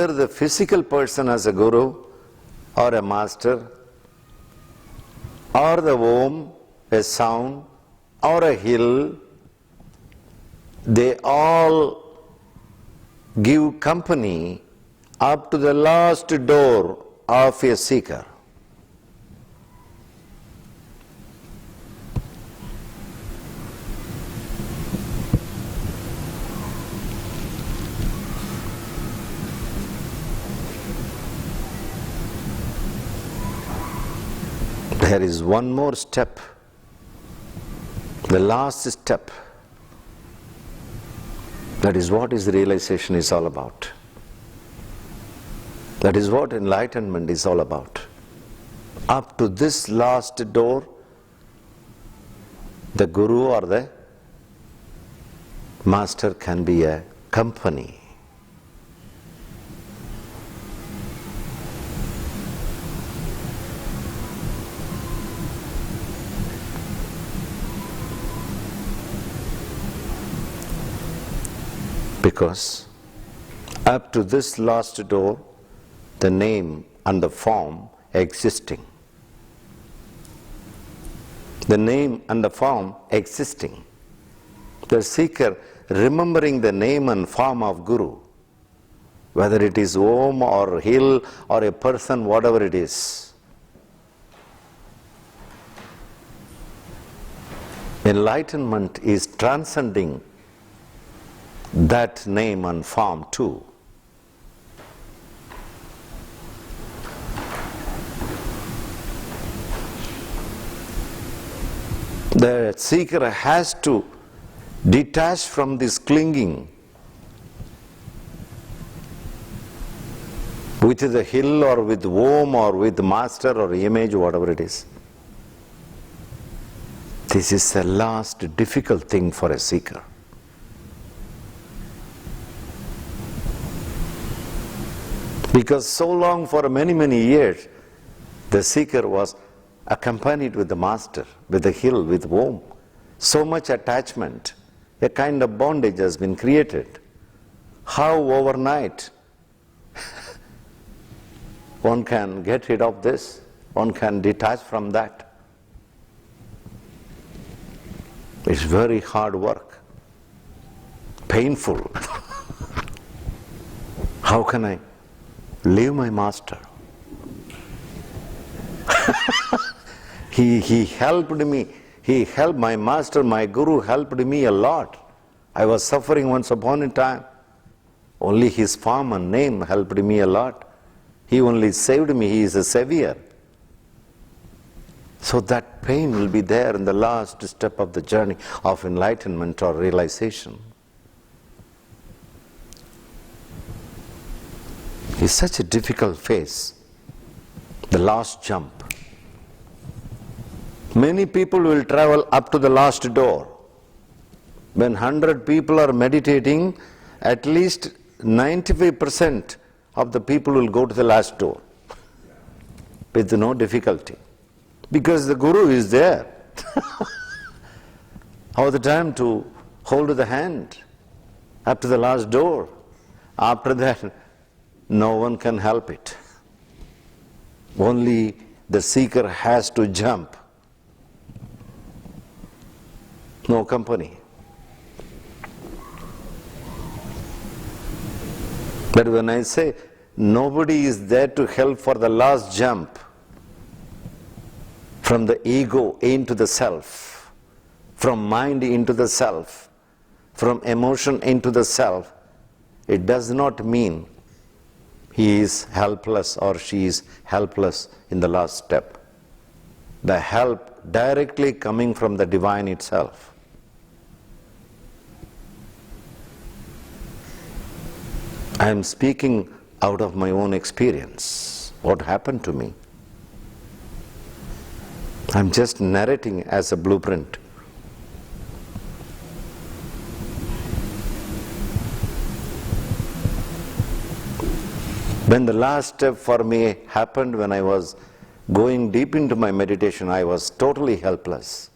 either the physical person as a guru or a master, or the Om, a sound, or a hill, they all give company up to the last door of a seeker. There is one more step, the last step. That is what is realization is all about. That is what enlightenment is all about. Up to this last door, the guru or the master can be a company. Because up to this last door, the name and the form existing. The name and the form existing. The seeker remembering the name and form of Guru, whether it is Om or hill or a person, whatever it is. Enlightenment is transcending that name and form too. The seeker has to detach from this clinging with the hill or with Om or with master or image, whatever it is. This is the last difficult thing for a seeker. Because so long, for many years, the seeker was accompanied with the master, with the hill, with Om. So much attachment, a kind of bondage has been created. How overnight one can get rid of this, one can detach from that? It's very hard work, painful. How can I leave my master? He helped me. He helped my master, my guru helped me a lot. I was suffering once upon a time. Only his form and name helped me a lot. He only saved me. He is a savior. So that pain will be there in the last step of the journey of enlightenment or realization. It's such a difficult phase, the last jump. Many people will travel up to the last door. When 100 people are meditating, at least 95% of the people will go to the last door with no difficulty. Because the guru is there all the time to hold the hand up to the last door. After that, no one can help it. Only the seeker has to jump. No company. But when I say nobody is there to help for the last jump from the ego into the self, from mind into the self, from emotion into the self, it does not mean he is helpless or she is helpless in the last step. The help directly coming from the divine itself. I am speaking out of my own experience, what happened to me. I am just narrating as a blueprint. When the last step for me happened, when I was going deep into my meditation, I was totally helpless.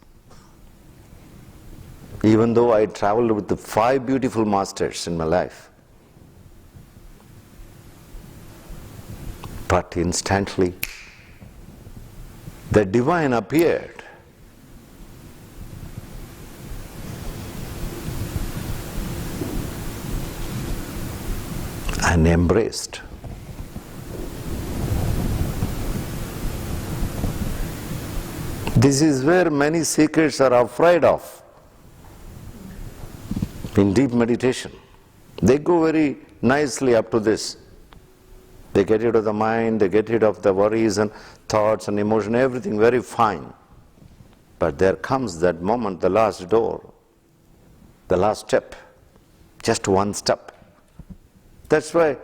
Even though I traveled with the 5 beautiful masters in my life. But instantly, the divine appeared. And embraced. This is where many seekers are afraid of in deep meditation. They go very nicely up to this. They get rid of the mind, they get rid of the worries and thoughts and emotion, everything very fine. But there comes that moment, the last door, the last step, just one step. That's why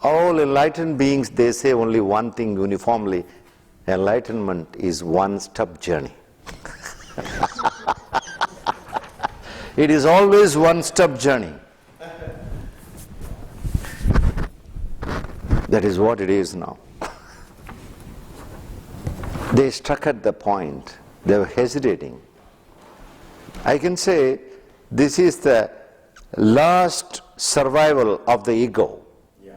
all enlightened beings, they say only one thing uniformly: enlightenment is one-step journey. It is always one-step journey. That is what it is now. They struck at the point. They were hesitating. I can say this is the last survival of the ego. Yeah.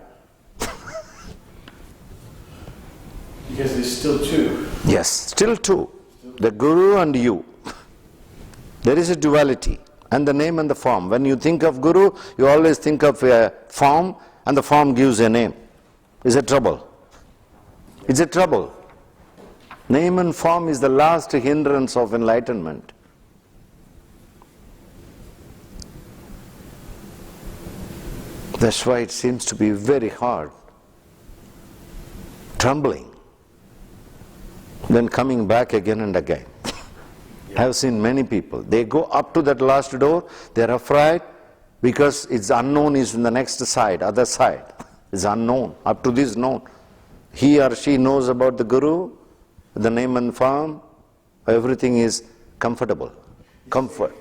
Because there's still two. Yes, still two. The Guru and you. There is a duality. And the name and the form. When you think of Guru, you always think of a form, and the form gives a name. Is it trouble? It's a trouble. Name and form is the last hindrance of enlightenment. That's why it seems to be very hard. Trembling. Then coming back again and again. I have seen many people. They go up to that last door, they are afraid because it's unknown is in the next side, other side. It's unknown, up to this known. He or she knows about the Guru, the name and form, everything is comfortable. Comfort.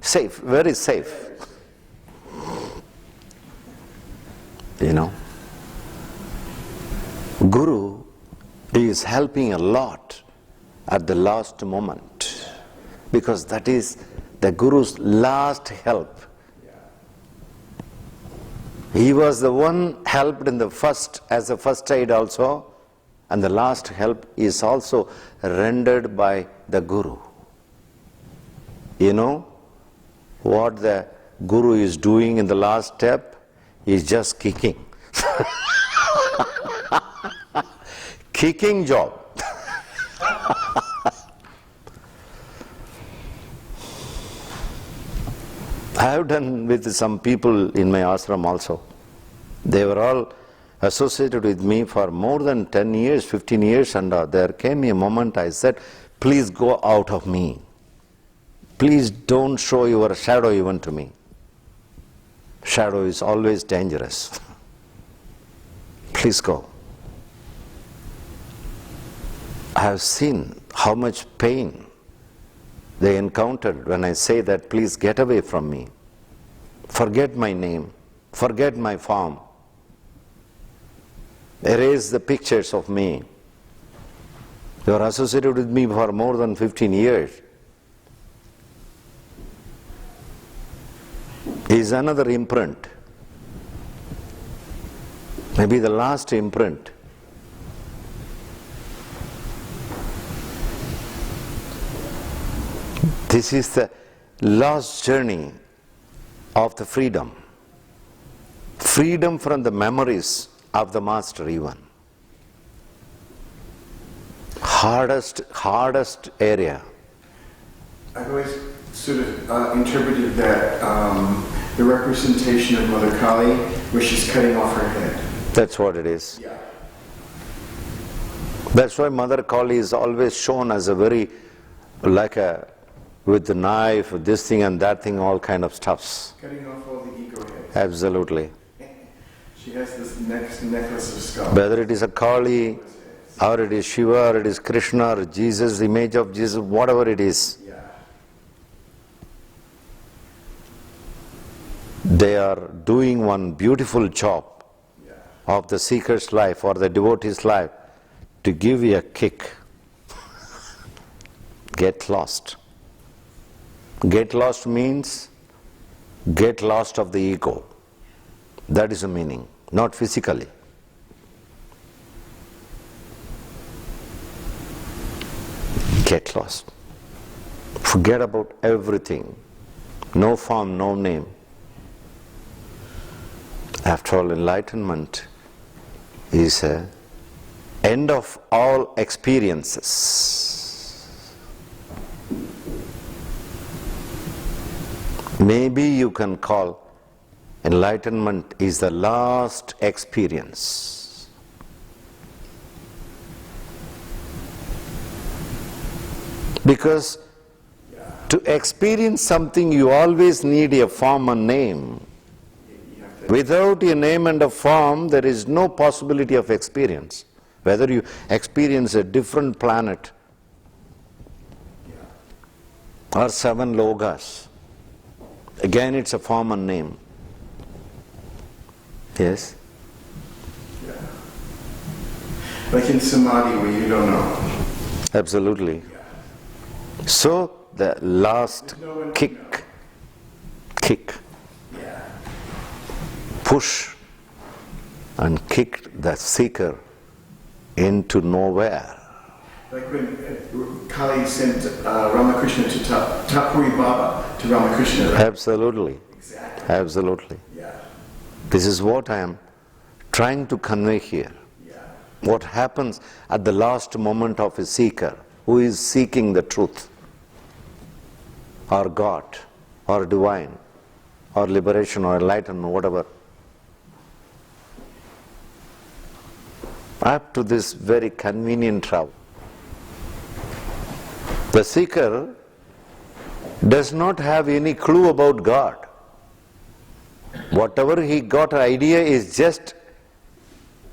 Safe, very safe. You know. Guru is helping a lot at the last moment, because that is the Guru's last help. He was the one helped in the first, as a first aid also, and the last help is also rendered by the Guru. You know what the Guru is doing in the last step? He is just kicking. Kicking job. I have done with some people in my ashram also. They were all associated with me for more than 10 years, 15 years, and there came a moment I said, please go out of me. Please don't show your shadow even to me. Shadow is always dangerous. Please go. I have seen how much pain they encountered when I say that, please get away from me. Forget my name. Forget my form. Erase the pictures of me. You are associated with me for more than 15 years. Is another imprint. Maybe the last imprint. This is the last journey of the freedom. Freedom from the memories of the master even. Hardest area. I've always sort of interpreted that the representation of Mother Kali, where she's cutting off her head. That's what it is. Yeah. That's why Mother Kali is always shown as a very, like a, with the knife, this thing and that thing, all kind of stuffs. Cutting off all the ego heads. Absolutely. She has this necklace of skulls. Whether it is a Kali, or it is Shiva, or it is Krishna, or Jesus, the image of Jesus, whatever it is. Yeah. They are doing one beautiful job of the seeker's life or the devotee's life to give you a kick. Get lost. Get lost means get lost of the ego. That is the meaning, not physically. Get lost. Forget about everything. No form, no name. After all, enlightenment is an end of all experiences. Maybe you can call enlightenment is the last experience. Because to experience something, you always need a form and name. Without a name and a form, there is no possibility of experience. Whether you experience a different planet or 7 logas, again it's a form and name. Yes? Yeah. Like in samadhi where you don't know. Absolutely. So the last kick, push and kick the seeker into nowhere. Like when Kali sent Ramakrishna to Thapuri Baba to Ramakrishna. Right? Absolutely. Exactly. Absolutely. Yeah. This is what I am trying to convey here. Yeah. What happens at the last moment of a seeker who is seeking the truth, or God, or divine, or liberation, or enlightenment, whatever. Up to this very convenient travel. The seeker does not have any clue about God. Whatever he got an idea is just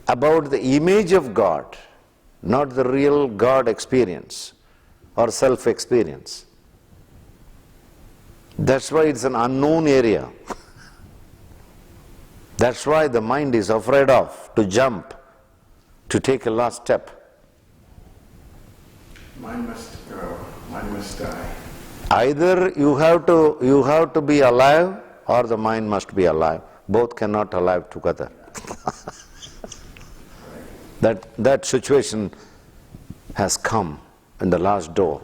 about the image of God, not the real God experience or self-experience. That's why it's an unknown area. That's why the mind is afraid of to jump, to take a last step. Mind must go, mind must die. Either you have to be alive or the mind must be alive. Both cannot alive together. That situation has come in the last door.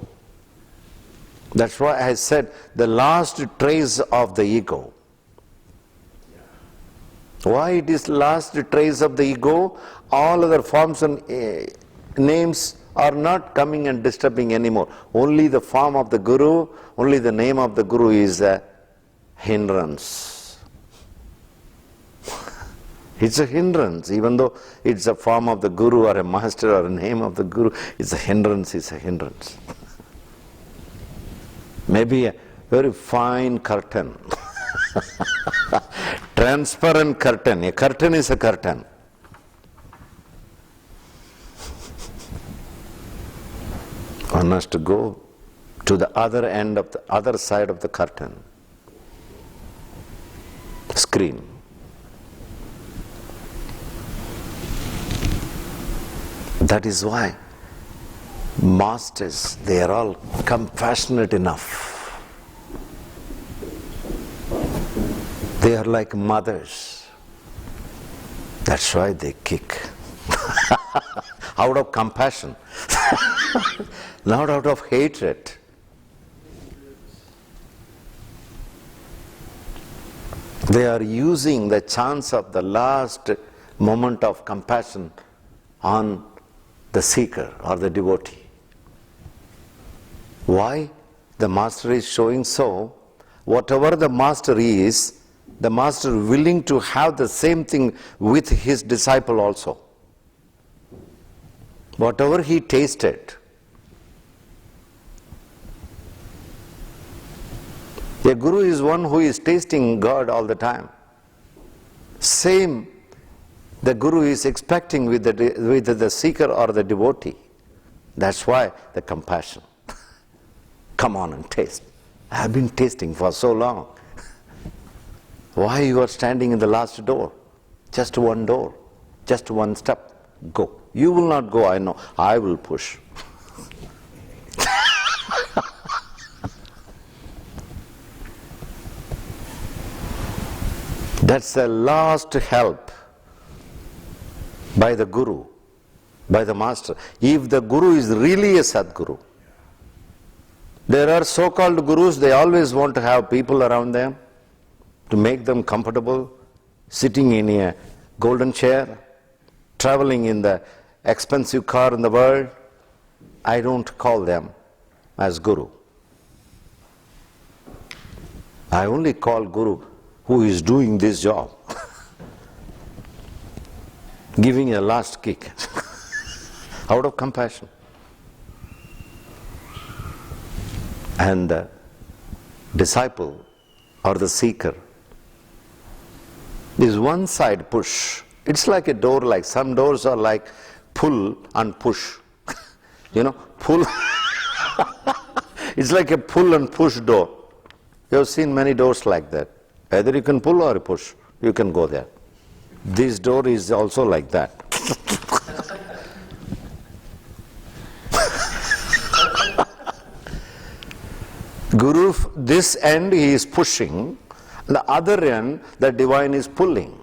That's why I said the last trace of the ego. Why it is last trace of the ego? All other forms and names are not coming and disturbing anymore. Only the form of the Guru, only the name of the Guru is a hindrance. It's a hindrance, even though it's a form of the Guru or a master or a name of the Guru, it's a hindrance, Maybe a very fine curtain, transparent curtain. A curtain is a curtain. One has to go to the other end of the other side of the curtain, screen. That is why masters, they are all compassionate enough. They are like mothers. That's why they kick. Out of compassion, not out of hatred. They are using the chance of the last moment of compassion on the seeker or the devotee. Why? The master is showing so, whatever the master is, the master willing to have the same thing with his disciple also. Whatever he tasted. A guru is one who is tasting God all the time. Same the guru is expecting with the seeker or the devotee. That's why the compassion. Come on and taste. I have been tasting for so long. Why you are standing in the last door? Just one door, just one step. Go. You will not go, I know. I will push. That's the last help by the guru, by the master. If the guru is really a Sadguru, There are so-called gurus, they always want to have people around them to make them comfortable, sitting in a golden chair, traveling in the expensive car in the world. I don't call them as guru. I only call guru who is doing this job, giving a last kick out of compassion. And the disciple or the seeker is one side push. It's like a door, like some doors are like pull and push. You know, pull. It's like a pull and push door. You have seen many doors like that. Either you can pull or push, you can go there. This door is also like that. Guru, this end he is pushing, the other end the divine is pulling.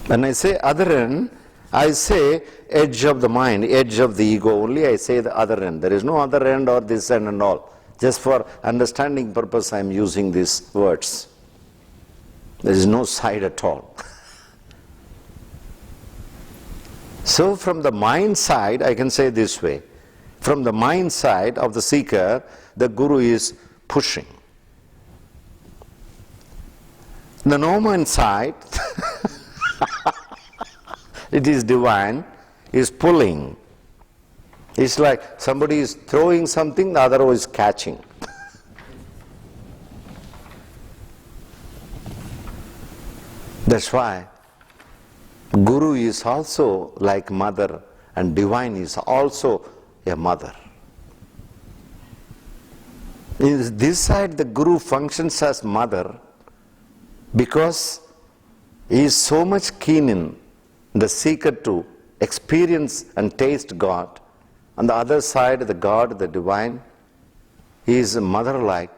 When I say other end, I say edge of the mind, edge of the ego, only I say the other end. There is no other end or this end and all. Just for understanding purpose I am using these words. There is no side at all. So from the mind side, I can say this way. From the mind side of the seeker, the guru is pushing. The no-mind side, it is divine, is pulling. It's like somebody is throwing something, the other is catching. That's why Guru is also like mother and divine is also a mother. In this side, the Guru functions as mother because he is so much keen in the seeker to experience and taste God. On the other side, the God, the divine, he is mother-like,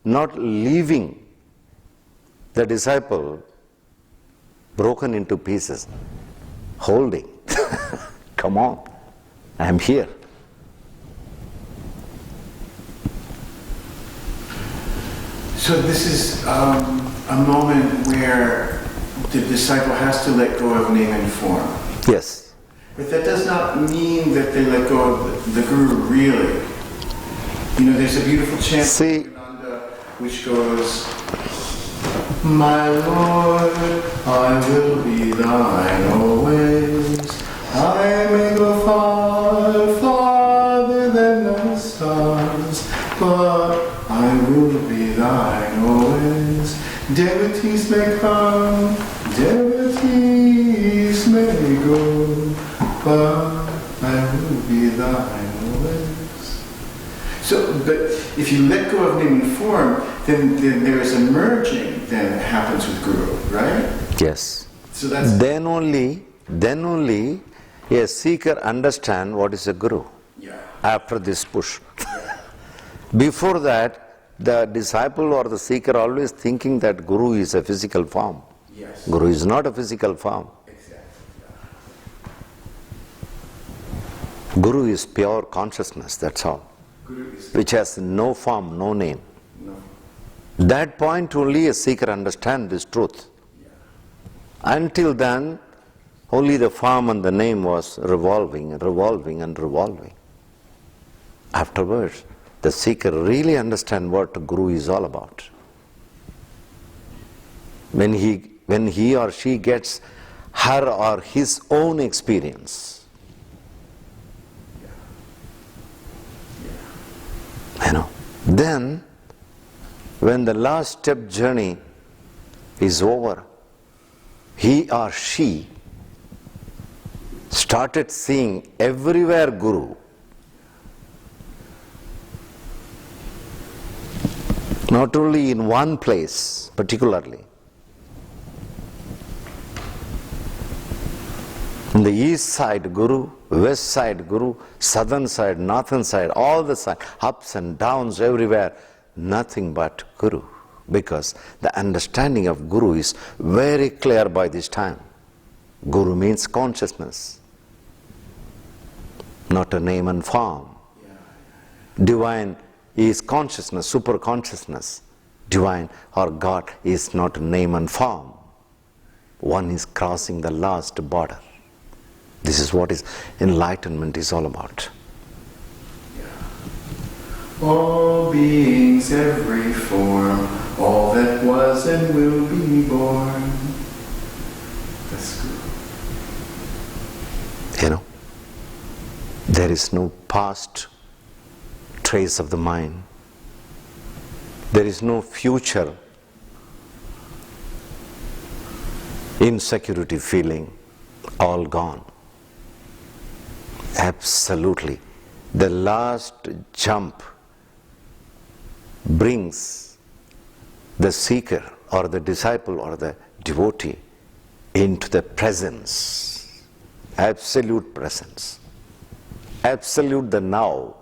not leaving the disciple broken into pieces, holding. Come on, I am here. So this is a moment where the disciple has to let go of name and form. Yes. But that does not mean that they let go of the Guru really. You know, there's a beautiful chant See, which goes, My Lord, I will be thine always. I may go far, farther than the stars, but I will be thine always. Devotees may come, devotees may go, but I will be thine always. So, but if you let go of name and form, then there is a merging that happens with Guru, right? yes. So that's Then only a seeker understand what is a Guru. yeah. After this push. Before that, the disciple or the seeker always thinking that Guru is a physical form. Yes. Guru is not a physical form. Exactly. Guru is pure consciousness, that's all. Guru is Which has no form, no name. no. That point only a seeker understands this truth. Until then, only the form and the name was revolving and revolving and revolving. Afterwards, the seeker really understands what Guru is all about. When he or she gets her or his own experience, then when the last step journey is over, he or she started seeing everywhere Guru. Not only in one place particularly. In the east side Guru, west side Guru, southern side, northern side, all the side, ups and downs everywhere, nothing but Guru. Because the understanding of Guru is very clear by this time. Guru means consciousness. not a name and form. Divine is consciousness, super consciousness. Divine or God is not a name and form. One is crossing the last border. This is what is enlightenment is all about. All beings, every form, all that was and will be born. That's good. You know, there is no past trace of the mind. There is no future insecurity feeling, all gone. Absolutely. The last jump brings the seeker or the disciple or the devotee into the presence, absolute presence, absolute the now.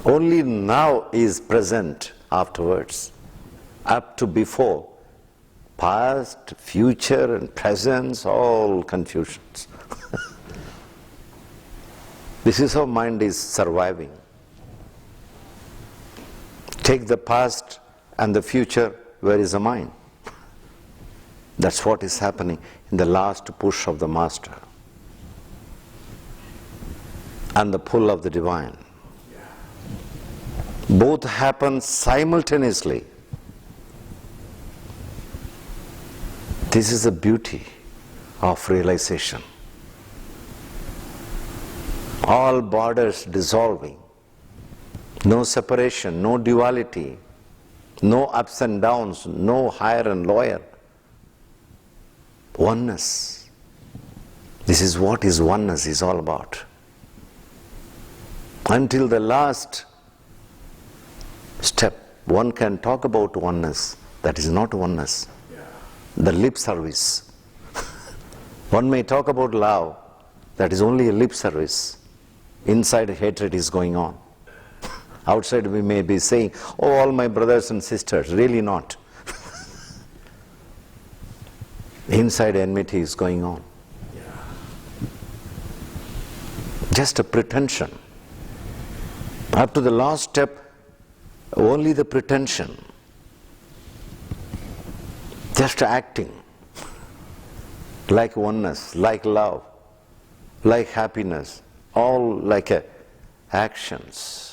Only now is present afterwards. Up to before, past, future and presence, all confusions. This is how mind is surviving. Take the past and the future, where is the mind? That's what is happening in the last push of the master and the pull of the divine. Both happen simultaneously. This is the beauty of realization. All borders dissolving. No separation, no duality, no ups and downs, no higher and lower. Oneness. This is what is oneness is all about. Until the last step, one can talk about oneness. That is not oneness. The lip service. One may talk about love. That is only a lip service. Inside hatred is going on. Outside we may be saying, oh, all my brothers and sisters. Really not. Inside enmity is going on. Just a pretension. Up to the last step, only the pretension. Just acting like oneness, like love, like happiness, all like actions.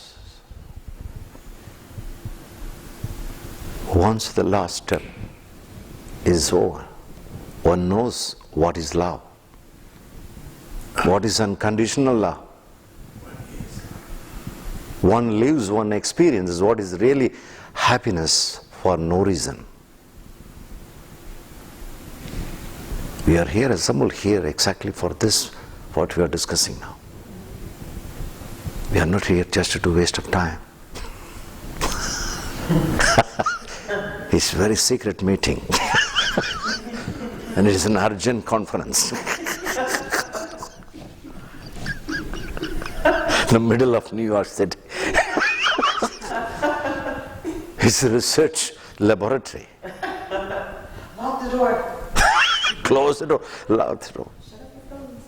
Once the last step is over, one knows what is love, what is unconditional love. One lives, one experiences what is really happiness for no reason. We are here assembled here exactly for this, what we are discussing now. We are not here just to waste of time. It's a very secret meeting. And it is an urgent conference. In the middle of New York City. It's a research laboratory. Lock the door. Close the door, lock the door. Shut up your phones.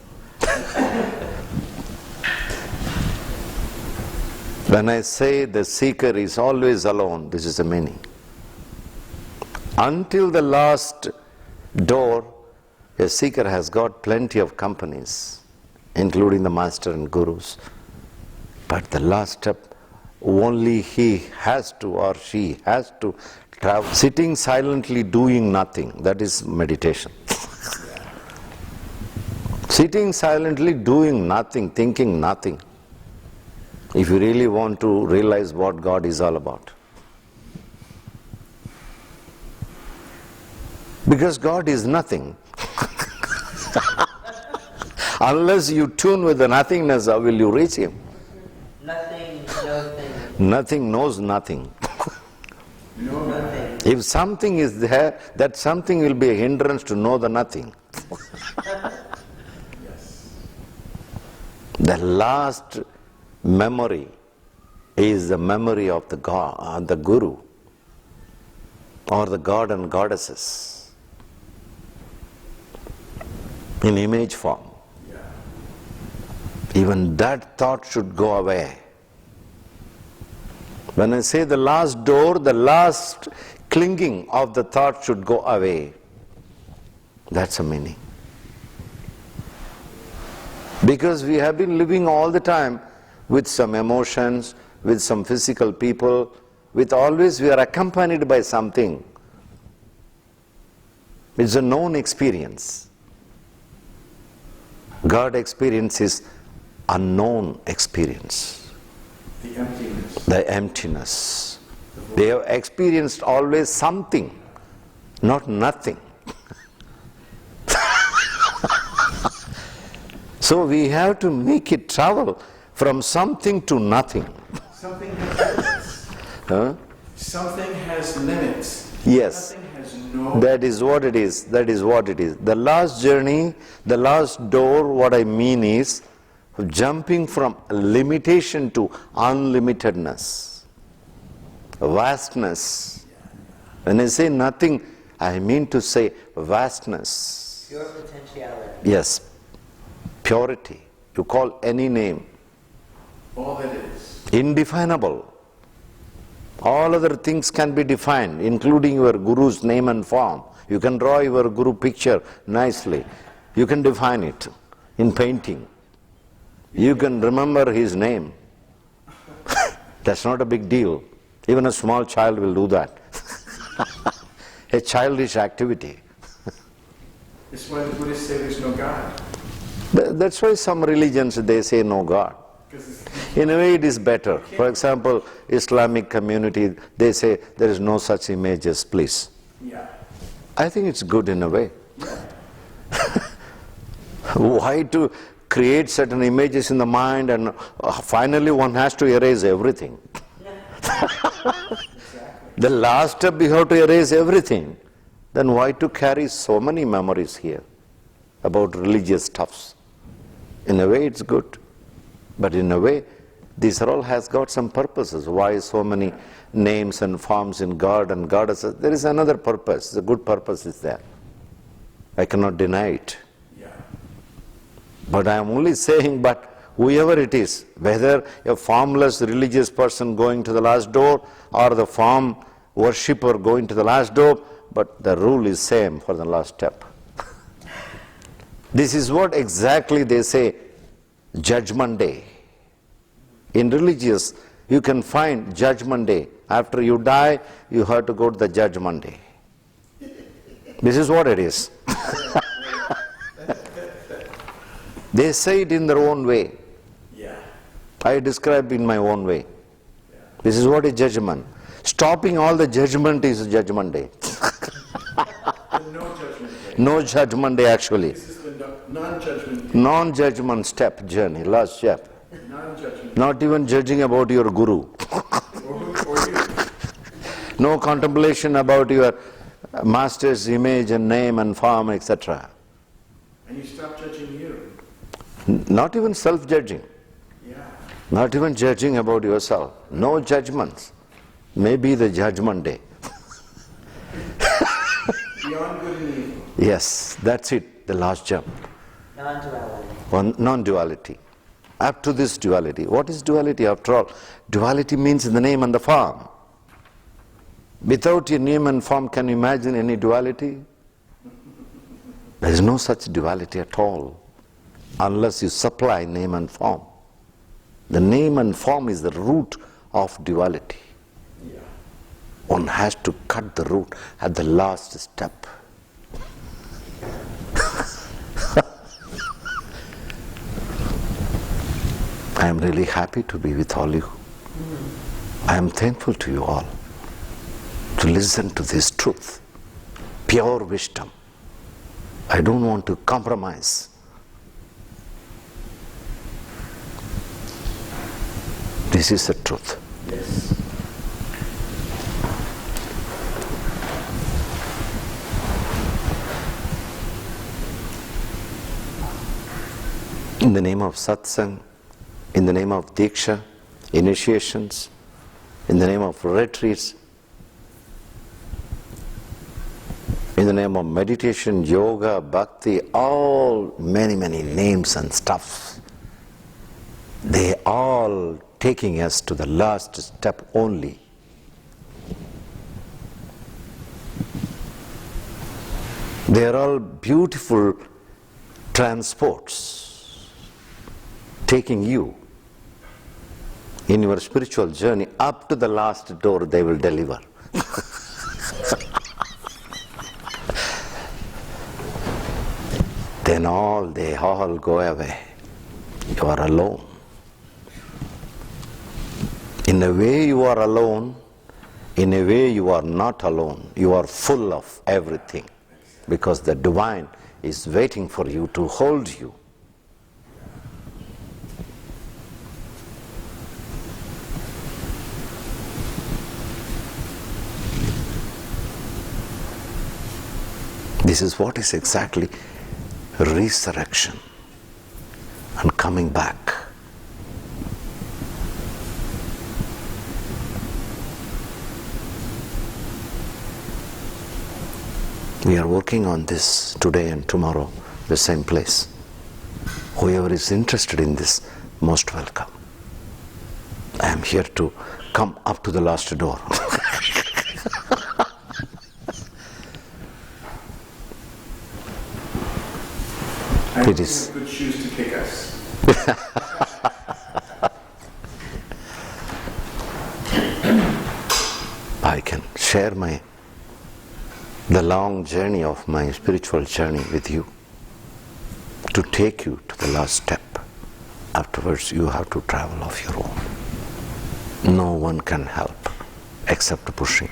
When I say the seeker is always alone, this is the meaning. Until the last door, a seeker has got plenty of companies, including the master and gurus. But the last step, only he has to or she has to travel. Sitting silently doing nothing, that is meditation. Sitting silently doing nothing, thinking nothing. If you really want to realize what God is all about. Because God is nothing. Unless you tune with the nothingness, how will you reach Him? Nothing, no thing. Nothing knows nothing. No, Nothing. If something is there, that something will be a hindrance to know the nothing. yes. The last memory is the memory of the God, the Guru, or the God and Goddesses in image form. Yeah. Even that thought should go away. When I say the last door, the last clinging of the thought should go away. That's a meaning. Because we have been living all the time with some emotions, with some physical people, with always we are accompanied by something. It's a known experience. God experience is unknown experience. The emptiness. The emptiness. They have experienced always something, not nothing. So we have to make it travel from something to nothing. Something has limits. Huh? Something has limits. Yes. Something has no... That is what it is. That is what it is. The last journey, the last door, what I mean is jumping from limitation to unlimitedness, vastness. When I say nothing, I mean to say vastness. Pure potentiality. Yes, purity. You call any name. All that is. Indefinable. All other things can be defined, including your guru's name and form. You can draw your guru picture nicely. You can define it in painting. You can remember his name. That's not a big deal. Even a small child will do that. A childish activity. It's why the Buddhists say there's no God. That's why some religions, they say no God. In a way it is better. For example, Islamic community, they say there is no such images, please. Yeah. I think it's good in a way. Why to create certain images in the mind and finally one has to erase everything? The last step you have to erase everything. Then why to carry so many memories here about religious stuffs? In a way it's good. But in a way, this all has got some purposes. Why so many names and forms in God and goddesses? There is another purpose. The good purpose is there. I cannot deny it. Yeah. But I am only saying, but whoever it is, whether a formless religious person going to the last door or the form worshipper going to the last door, but the rule is same for the last step. This is what exactly they say, Judgment Day. In religious, you can find Judgment Day. After you die, you have to go to the Judgment Day. This is what it is. They say it in their own way. Yeah. I describe in my own way. This is what is judgment. Stopping all the judgment is Judgment Day. No judgment day. No Judgment Day actually. This is the non-judgment day. Non-judgment step journey, last step. Non-judgment. Not even judging about your guru. Or you. No contemplation about your master's image and name and form, etc. And you stop judging you. Not even self-judging. Yeah. Not even judging about yourself. No judgments. Maybe the Judgment Day. Beyond good and evil. Yes, that's it, the last jump. Non-duality. Non-duality. Up to this duality. What is duality after all? Duality means in the name and the form. Without your name and form, can you imagine any duality? There is no such duality at all, unless you supply name and form. The name and form is the root of duality. Yeah. One has to cut the root at the last step. I am really happy to be with all you. I am thankful to you all to listen to this truth, pure wisdom. I don't want to compromise. This is the truth. Yes. In the name of satsang, in the name of diksha, initiations, in the name of retreats, in the name of meditation, yoga, bhakti, all many names and stuff. they all taking us to the last step only. They are all beautiful transports taking you in your spiritual journey up to the last door they will deliver. Then they all go away. You are alone. In a way you are alone, in a way you are not alone. You are full of everything because the divine is waiting for you to hold you. This is what is exactly resurrection and coming back. We are working on this today and tomorrow, the same place. Whoever is interested in this, most welcome. I am here to come up to the last door. It is good shoes to kick us. I can share the long journey of my spiritual journey with you to take you to the last step. Afterwards, you have to travel of your own. No one can help except pushing.